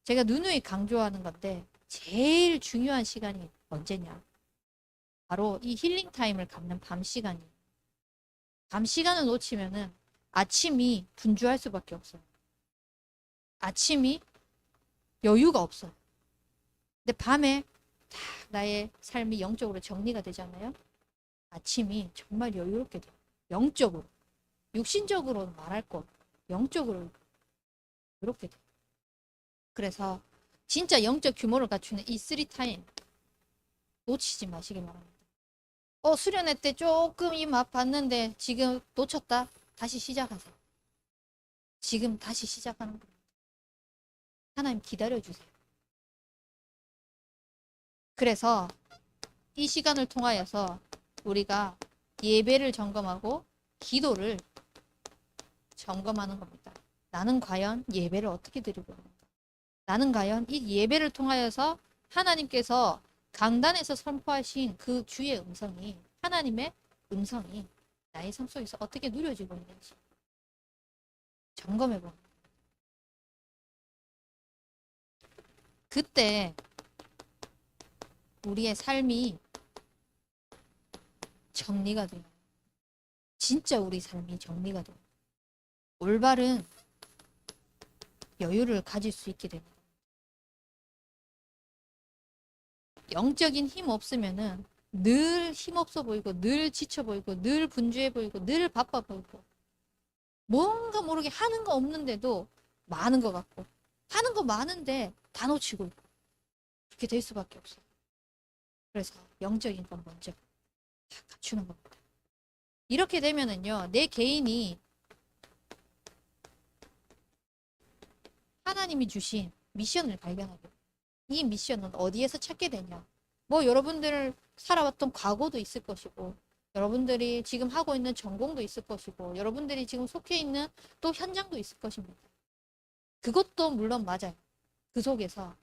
제가 누누이 강조하는 건데 제일 중요한 시간이 언제냐? 바로 이 힐링 타임을 갖는 밤 시간이에요. 밤 시간을 놓치면은 아침이 분주할 수밖에 없어요. 아침이 여유가 없어요. 근데 밤에 딱 나의 삶이 영적으로 정리가 되잖아요. 아침이 정말 여유롭게 돼요. 영적으로. 육신적으로는 말할 것 영적으로 이렇게 돼요. 그래서 진짜 영적 규모를 갖추는 이 3타임 놓치지 마시기 바랍니다. 수련회 때 조금 이 맛 봤는데 지금 놓쳤다? 다시 시작하세요. 지금 다시 시작하는 겁니다. 하나님 기다려주세요. 그래서 이 시간을 통하여서 우리가 예배를 점검하고 기도를 점검하는 겁니다. 나는 과연 예배를 어떻게 드리고 있는가? 나는 과연 이 예배를 통하여서 하나님께서 강단에서 선포하신 그 주의 음성이 하나님의 음성이 나의 삶 속에서 어떻게 누려지고 있는지 점검해 봅니다. 그때 우리의 삶이 정리가 돼요. 진짜 우리 삶이 정리가 돼요. 올바른 여유를 가질 수 있게 됩니다. 영적인 힘 없으면은 늘 힘없어 보이고, 늘 지쳐 보이고, 늘 분주해 보이고, 늘 바빠 보이고, 뭔가 모르게 하는 거 없는데도 많은 것 같고, 하는 거 많은데 다 놓치고 있고, 그렇게 될 수밖에 없어요. 그래서 영적인 건 먼저 다 갖추는 겁니다. 이렇게 되면은요, 내 개인이 하나님이 주신 미션을 발견하게 돼요. 이 미션은 어디에서 찾게 되냐? 뭐 여러분들 살아왔던 과거도 있을 것이고, 여러분들이 지금 하고 있는 전공도 있을 것이고, 여러분들이 지금 속해 있는 또 현장도 있을 것입니다. 그것도 물론 맞아요. 그 속에서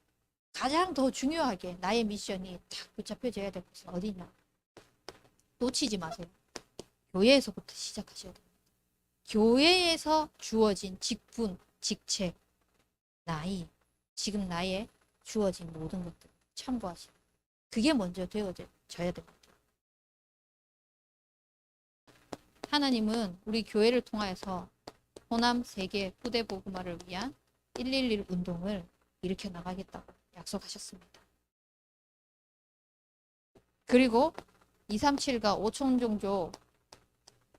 가장 더 중요하게 나의 미션이 딱 붙잡혀져야 될 것은 어디냐? 놓치지 마세요. 교회에서부터 시작하셔야 됩니다. 교회에서 주어진 직분, 직책, 나이, 지금 나의 주어진 모든 것들 참고하시고, 그게 먼저 되어져야 됩니다. 하나님은 우리 교회를 통하여서 호남 세계 후대 복음화를 위한 111 운동을 일으켜 나가겠다고 약속하셨습니다. 그리고 237과 5천종조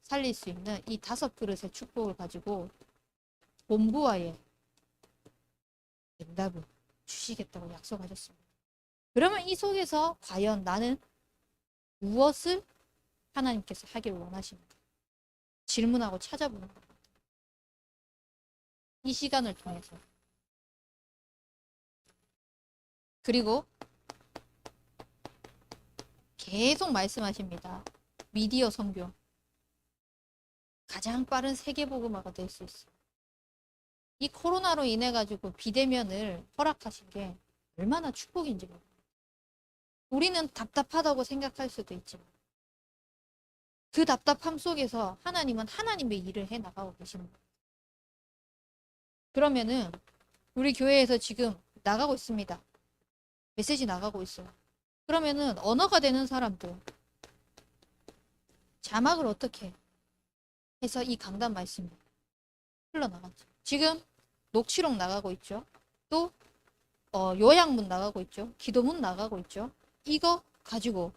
살릴 수 있는 이 5그릇의 축복을 가지고 본부와의 응답을 주시겠다고 약속하셨습니다. 그러면 이 속에서 과연 나는 무엇을 하나님께서 하길 원하십니까? 질문하고 찾아보는 겁니다. 이 시간을 통해서. 그리고 계속 말씀하십니다. 미디어 선교. 가장 빠른 세계복음화가 될 수 있어요. 이 코로나로 인해 가지고 비대면을 허락하신 게 얼마나 축복인지 모릅니다. 우리는 답답하다고 생각할 수도 있지만 그 답답함 속에서 하나님은 하나님의 일을 해 나가고 계시는 거예요. 그러면은 우리 교회에서 지금 나가고 있습니다. 메시지 나가고 있어요. 그러면은 언어가 되는 사람들 자막을 어떻게 해서 이 강단 말씀이 흘러나갔죠. 지금 녹취록 나가고 있죠. 또 요약문 나가고 있죠. 기도문 나가고 있죠. 이거 가지고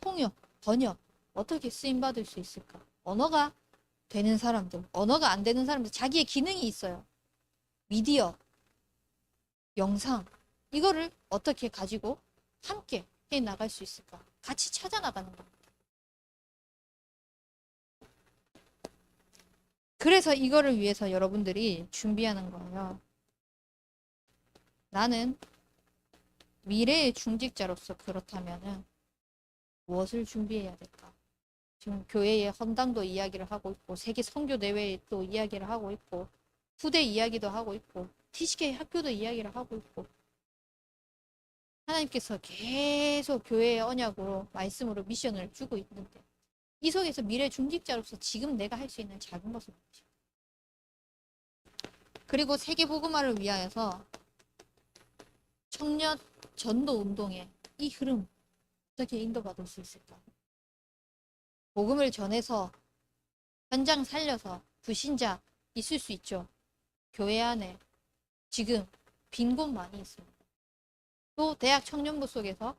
통역, 번역 어떻게 쓰임받을 수 있을까? 언어가 되는 사람들, 언어가 안 되는 사람들 자기의 기능이 있어요. 미디어, 영상 이거를 어떻게 가지고 함께 해 나갈 수 있을까? 같이 찾아 나가는 겁니다. 그래서 이거를 위해서 여러분들이 준비하는 거예요. 나는 미래의 중직자로서 그렇다면은 무엇을 준비해야 될까? 지금 교회의 헌당도 이야기를 하고 있고, 세계 선교 대회에 또 이야기를 하고 있고, 후대 이야기도 하고 있고, TCK 학교도 이야기를 하고 있고, 하나님께서 계속 교회의 언약으로 말씀으로 미션을 주고 있는데 이 속에서 미래 중직자로서 지금 내가 할 수 있는 작은 것은 무엇이죠? 그리고 세계 복음화를 위하여서 청년 전도 운동의 이 흐름 어떻게 인도받을 수 있을까? 복음을 전해서 현장 살려서 불신자 있을 수 있죠. 교회 안에 지금 빈 곳 많이 있습니다. 또 대학 청년부 속에서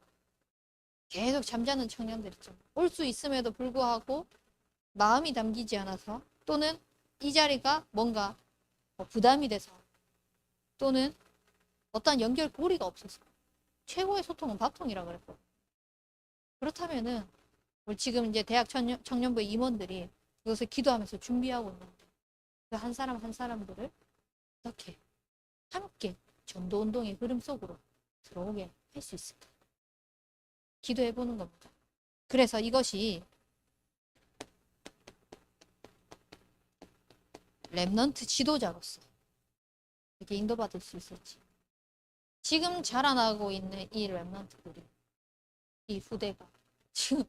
계속 잠자는 청년들 있죠. 올 수 있음에도 불구하고 마음이 담기지 않아서 또는 이 자리가 뭔가 부담이 돼서 또는 어떤 연결고리가 없어서 최고의 소통은 밥통이라 그랬거든요. 그렇다면은 우리 지금 이제 대학 청년부 임원들이 그것을 기도하면서 준비하고 있는데 그 한 사람 한 사람들을 어떻게 함께 전도운동의 흐름 속으로 들어오게 할 수 있을까? 기도해 보는 겁니다. 그래서 이것이 렘넌트 지도자로서 이렇게 인도받을 수 있을지. 지금 자라나고 있는 이 렘넌트들이, 이 후대가 지금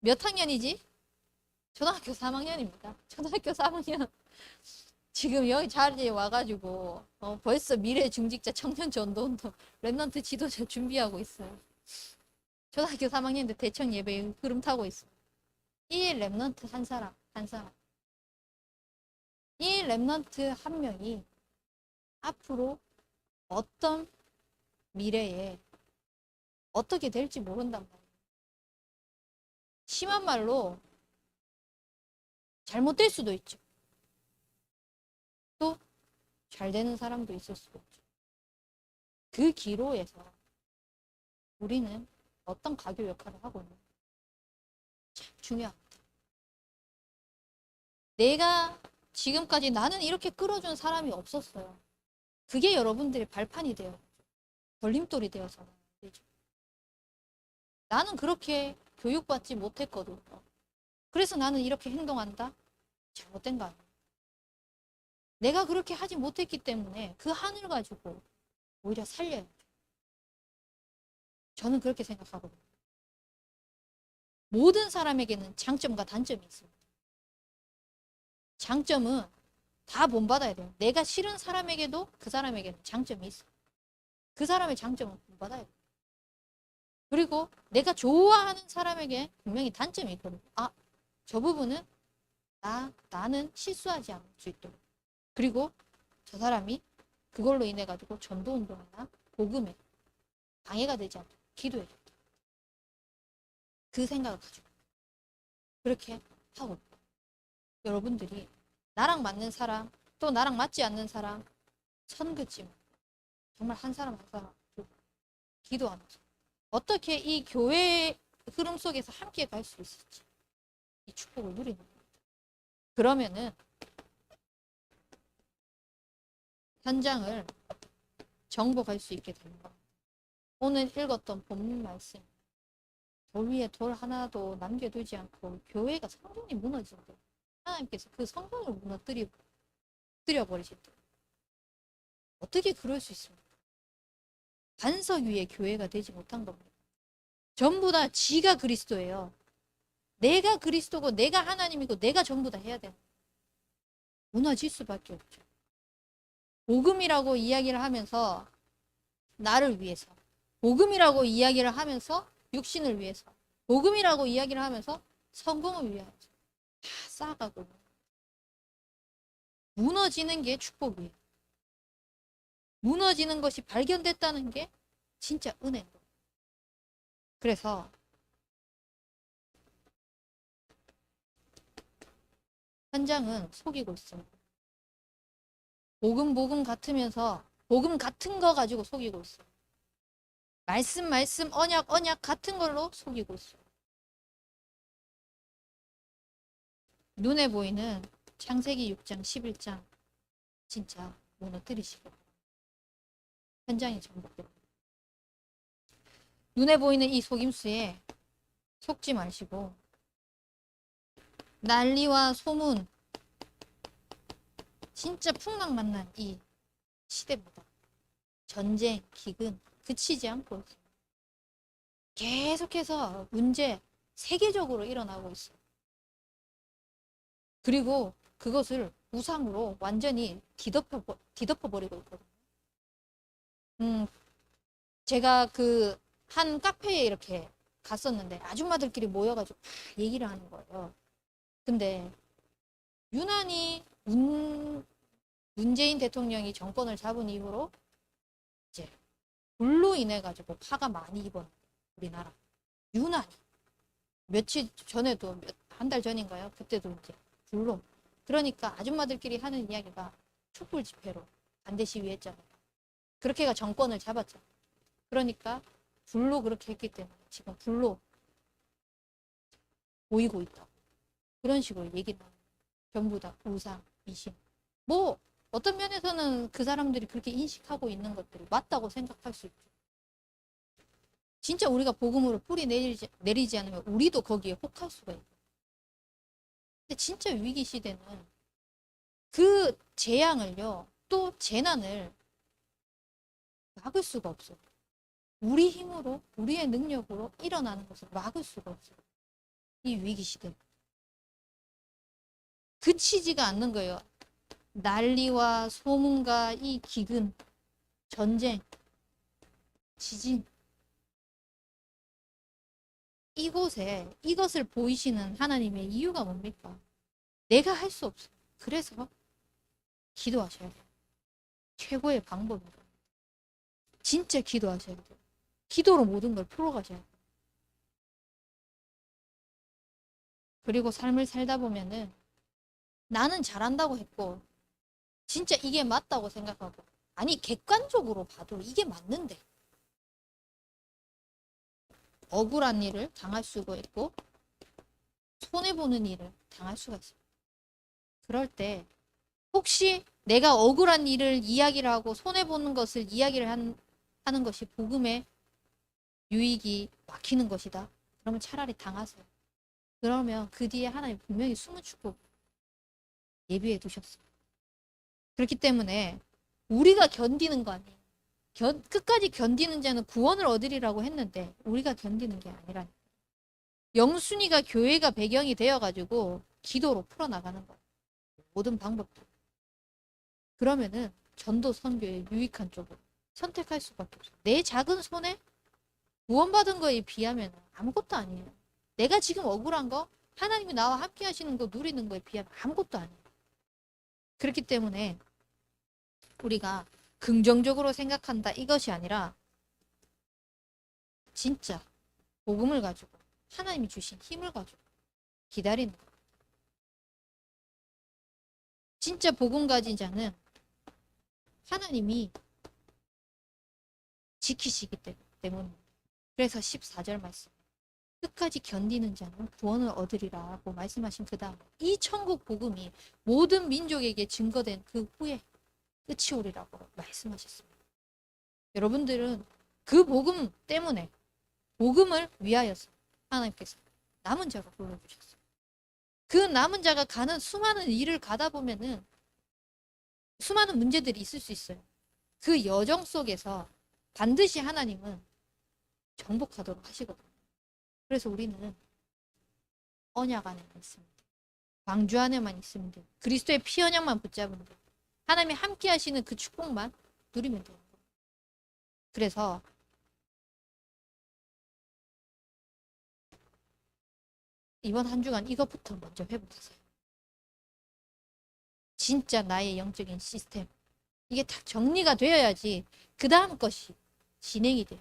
몇 학년이지? 초등학교 3학년입니다. 초등학교 3학년. 지금 여기 자리에 와가지고 벌써 미래 중직자 청년 전도운동 렘넌트 지도자 준비하고 있어요. 초등학교 3학년 때 대청 예배에 흐름 타고 있어. 이 랩넌트 한 사람, 한 사람. 이 랩넌트 한 명이 앞으로 어떤 미래에 어떻게 될지 모른단 말이야. 심한 말로 잘못될 수도 있죠. 또 잘 되는 사람도 있을 수도 있죠. 그 기로에서 우리는 어떤 가교 역할을 하고 있는 참 중요합니다. 내가 지금까지 나는 이렇게 끌어준 사람이 없었어요. 그게 여러분들의 발판이 되어 걸림돌이 되어서는 안 되죠. 나는 그렇게 교육받지 못했거든요. 그래서 나는 이렇게 행동한다? 잘못된 거 아니에요. 내가 그렇게 하지 못했기 때문에 그 한을 가지고 오히려 살려야죠. 저는 그렇게 생각하거든요. 모든 사람에게는 장점과 단점이 있습니다. 장점은 다 본받아야 돼요. 내가 싫은 사람에게도 그 사람에게는 장점이 있어요. 그 사람의 장점은 본받아야 돼요. 그리고 내가 좋아하는 사람에게 분명히 단점이 있거든요. 아, 저 부분은 나는 실수하지 않을 수 있도록. 그리고 저 사람이 그걸로 인해 가지고 전도운동이나 복음에 방해가 되지 않도록 기도해줘. 그 생각을 가지고 그렇게 하고 여러분들이 나랑 맞는 사람 또 나랑 맞지 않는 사람 선 긋지 말고 정말 한 사람 한 사람 기도하면서 어떻게 이 교회의 흐름 속에서 함께 갈 수 있을지 이 축복을 누리는 겁니다. 그러면은 현장을 정복할 수 있게 되는 겁니다. 오늘 읽었던 본문 말씀 돌 위에 돌 하나도 남겨두지 않고 교회가 성전이 무너진다. 하나님께서 그 성전을 무너뜨려버리신다. 어떻게 그럴 수 있습니까? 반석 위에 교회가 되지 못한 겁니다. 전부 다 지가 그리스도예요. 내가 그리스도고 내가 하나님이고 내가 전부 다 해야 돼요. 무너질 수밖에 없죠. 복음이라고 이야기를 하면서 나를 위해서, 복음이라고 이야기를 하면서 육신을 위해서, 복음이라고 이야기를 하면서 성공을 위해서 다 쌓아가고 무너지는 게 축복이에요. 무너지는 것이 발견됐다는 게 진짜 은혜인 거예요. 그래서 현장은 속이고 있어요. 복음 같으면서 복음 같은 거 가지고 속이고 있어요. 말씀 언약 같은 걸로 속이고 있어요. 눈에 보이는 창세기 6장 11장 진짜 무너뜨리시고 현장이 정복됩니다. 눈에 보이는 이 속임수에 속지 마시고 난리와 소문 진짜 풍랑만난 이 시대보다 전쟁, 기근 그치지 않고 있어요. 계속해서 문제 세계적으로 일어나고 있어요. 그리고 그것을 우상으로 완전히 뒤덮어버리고 있거든요. 제가 그 한 카페에 이렇게 갔었는데 아줌마들끼리 모여가지고 얘기를 하는 거예요. 근데 유난히 문재인 대통령이 정권을 잡은 이후로 이제 불로 인해 가지고 파가 많이 입은 우리나라 유난히 며칠 전에도 한 달 전인가요? 그때도 이제 불로 그러니까 아줌마들끼리 하는 이야기가 촛불 집회로 반대 시위했잖아요. 그렇게가 정권을 잡았죠. 그러니까 불로 그렇게 했기 때문에 지금 불로 보이고 있다. 그런 식으로 얘기를 합니다. 전부 다 우상, 미신. 뭐 어떤 면에서는 그 사람들이 그렇게 인식하고 있는 것들이 맞다고 생각할 수 있죠. 진짜 우리가 복음으로 뿌리 내리지 않으면 우리도 거기에 혹할 수가 있고. 근데 진짜 위기 시대는 그 재앙을요, 또 재난을 막을 수가 없어요. 우리 힘으로, 우리의 능력으로 일어나는 것을 막을 수가 없어요. 이 위기 시대. 그치지가 않는 거예요. 난리와 소문과 이 기근, 전쟁, 지진. 이곳에 이것을 보이시는 하나님의 이유가 뭡니까? 내가 할 수 없어. 그래서 기도하셔야 돼요. 최고의 방법입니다. 진짜 기도하셔야 돼요. 기도로 모든 걸 풀어가셔야 돼요. 그리고 삶을 살다 보면은 나는 잘한다고 했고 진짜 이게 맞다고 생각하고 아니 객관적으로 봐도 이게 맞는데 억울한 일을 당할 수가 있고 손해보는 일을 당할 수가 있어요. 그럴 때 혹시 내가 억울한 일을 이야기를 하고 손해보는 것을 이야기를 하는 것이 복음의 유익이 막히는 것이다. 그러면 차라리 당하세요. 그러면 그 뒤에 하나님 분명히 숨은 축복 예비해 두셨어요. 그렇기 때문에 우리가 견디는 거 아니에요. 끝까지 견디는 자는 구원을 얻으리라고 했는데 우리가 견디는 게 아니라니까. 영순이가 교회가 배경이 되어가지고 기도로 풀어나가는 거예요. 모든 방법들. 그러면은 전도 선교의 유익한 쪽으로 선택할 수밖에 없어요. 내 작은 손에 구원받은 거에 비하면 아무것도 아니에요. 내가 지금 억울한 거 하나님이 나와 함께 하시는 거 누리는 거에 비하면 아무것도 아니에요. 그렇기 때문에 우리가 긍정적으로 생각한다 이것이 아니라 진짜 복음을 가지고 하나님이 주신 힘을 가지고 기다리는 거. 진짜 복음 가진 자는 하나님이 지키시기 때문에 그래서 14절 말씀 끝까지 견디는 자는 구원을 얻으리라고 말씀하신 그 다음에 이 천국 복음이 모든 민족에게 증거된 그 후에 끝이 오리라고 말씀하셨습니다. 여러분들은 그 복음 때문에 복음을 위하여서 하나님께서 남은 자로 불러주셨어요. 그 남은 자가 가는 수많은 일을 가다 보면은 수많은 문제들이 있을 수 있어요. 그 여정 속에서 반드시 하나님은 정복하도록 하시거든요. 그래서 우리는 언약 안에만 있으면 돼요. 방주 안에만 있으면 돼요. 그리스도의 피 언약만 붙잡으면 돼요. 하나님이 함께 하시는 그 축복만 누리면 돼요. 그래서 이번 한 주간 이것부터 먼저 회복하세요. 진짜 나의 영적인 시스템. 이게 딱 정리가 되어야지 그 다음 것이 진행이 돼요.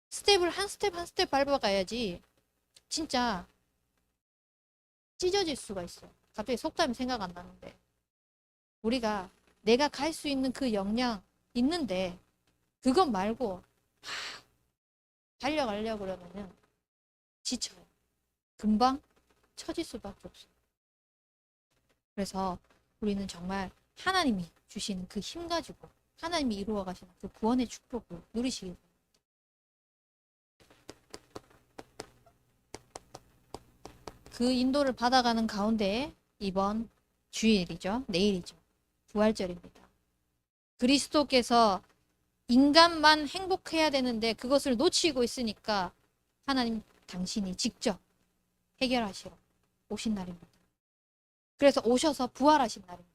스텝을 한 스텝 한 스텝 밟아가야지 진짜 찢어질 수가 있어요. 갑자기 속담이 생각 안 나는데 우리가 내가 갈 수 있는 그 역량 있는데 그것 말고 달려가려고 그러면은 지쳐요. 금방 처질 수밖에 없어요. 그래서 우리는 정말 하나님이 주시는 그 힘 가지고 하나님이 이루어 가시는 그 구원의 축복을 누리시길 바랍니다. 그 인도를 받아가는 가운데 이번 주일이죠. 내일이죠. 부활절입니다. 그리스도께서 인간만 행복해야 되는데 그것을 놓치고 있으니까 하나님 당신이 직접 해결하시러 오신 날입니다. 그래서 오셔서 부활하신 날입니다.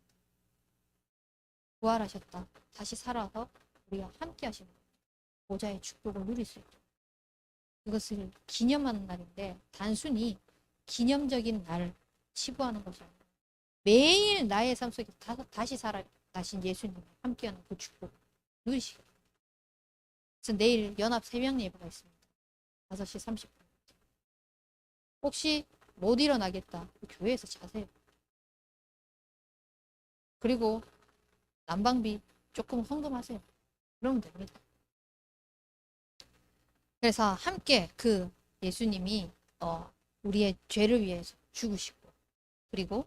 부활하셨다. 다시 살아서 우리가 함께 하시는 보좌의 축복을 누릴 수 있도록 그것을 기념하는 날인데 단순히 기념적인 날을 치부하는 것이 아니라 매일 나의 삶 속에 다시 살아나신 예수님과 함께하는 그 축복을 누리시기 바랍니다. 그래서 내일 연합 새벽 예배가 있습니다. 5시 30분. 혹시 못 일어나겠다. 교회에서 자세요. 그리고 난방비 조금 헌금하세요. 그러면 됩니다. 그래서 함께 그 예수님이 우리의 죄를 위해서 죽으시고 그리고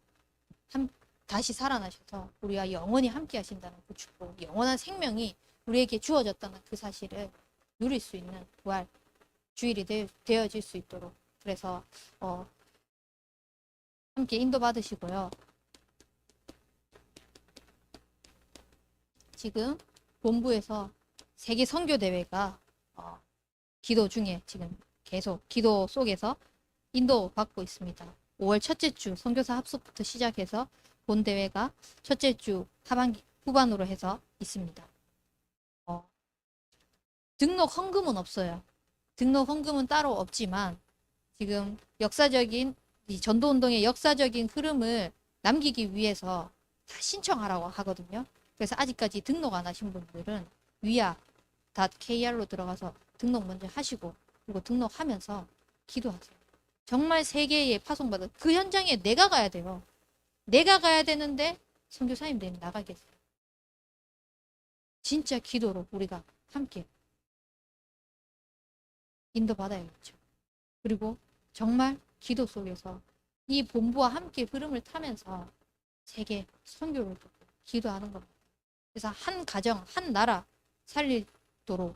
다시 살아나셔서 우리와 영원히 함께 하신다는 그 축복, 영원한 생명이 우리에게 주어졌다는 그 사실을 누릴 수 있는 부활 주일이 되어질 수 있도록 그래서 함께 인도받으시고요. 지금 본부에서 세계 선교 대회가 기도 중에 지금 계속 기도 속에서 인도받고 있습니다. 5월 첫째 주 선교사 합숙부터 시작해서 본 대회가 첫째 주 하반기 후반으로 해서 있습니다. 등록 헌금은 없어요. 등록 헌금은 따로 없지만 지금 역사적인 이 전도운동의 역사적인 흐름을 남기기 위해서 다 신청하라고 하거든요. 그래서 아직까지 등록 안 하신 분들은 위아.kr로 들어가서 등록 먼저 하시고 그리고 등록하면서 기도하세요. 정말 세계에 파송받은 그 현장에 내가 가야 돼요. 내가 가야 되는데 선교사님들이 나가겠어요. 진짜 기도로 우리가 함께 인도받아야겠죠. 그리고 정말 기도 속에서 이 본부와 함께 흐름을 타면서 세계 선교를 기도하는 겁니다. 그래서 한 가정, 한 나라 살리도록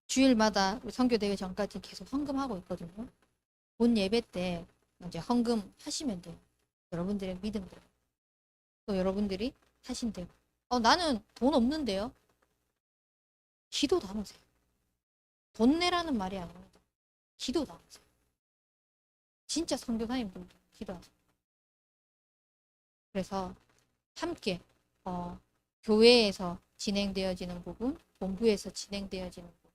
주일마다 선교되기 전까지 계속 헌금하고 있거든요. 본 예배 때 이제 헌금 하시면 돼요. 여러분들의 믿음대로. 또 여러분들이 하신대요. 나는 돈 없는데요. 기도 나누세요. 돈 내라는 말이 아닙니다. 기도 나누세요. 진짜 선교사님들도 기도하세요. 그래서 함께 교회에서 진행되어지는 부분, 본부에서 진행되어지는 부분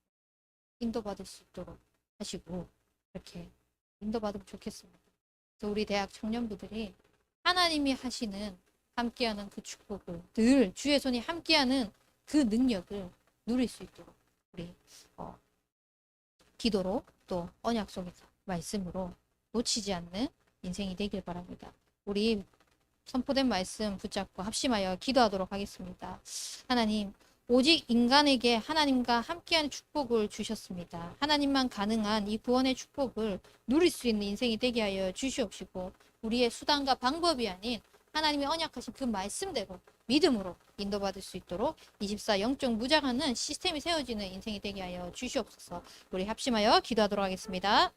인도받을 수 있도록 하시고 이렇게 인도받으면 좋겠습니다. 그래서 우리 대학 청년부들이 하나님이 하시는 함께하는 그 축복을 늘 주의 손이 함께하는 그 능력을 누릴 수 있도록 우리 기도로 또 언약 속에서 말씀으로 놓치지 않는 인생이 되길 바랍니다. 우리 선포된 말씀 붙잡고 합심하여 기도하도록 하겠습니다. 하나님, 오직 인간에게 하나님과 함께하는 축복을 주셨습니다. 하나님만 가능한 이 구원의 축복을 누릴 수 있는 인생이 되게 하여 주시옵시고 우리의 수단과 방법이 아닌 하나님의 언약하신 그 말씀대로 믿음으로 인도받을 수 있도록 24 영적 무장하는 시스템이 세워지는 인생이 되게 하여 주시옵소서. 우리 합심하여 기도하도록 하겠습니다.